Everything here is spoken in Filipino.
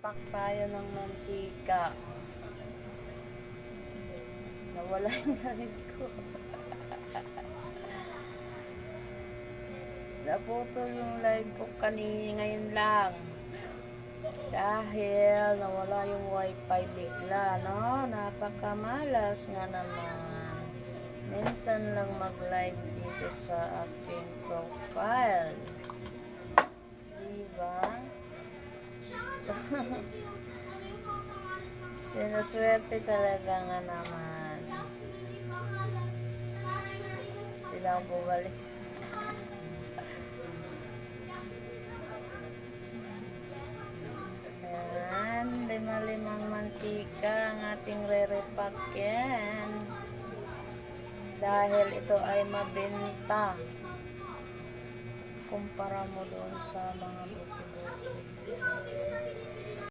Nagpapak tayo ng mantika. Nawala yung live ko. Naputol yung live ko ngayon lang. Dahil nawala yung wifi bigla, no? Napakamalas nga naman. Minsan lang mag-live dito sa aking profile. Diba? Sinuswerte talaga nga naman. Sila ang bumalik. Ayan, lima-limang mantika ang ating re-repack-yan. Dahil ito ay mabenta. Kumpara mo doon sa mga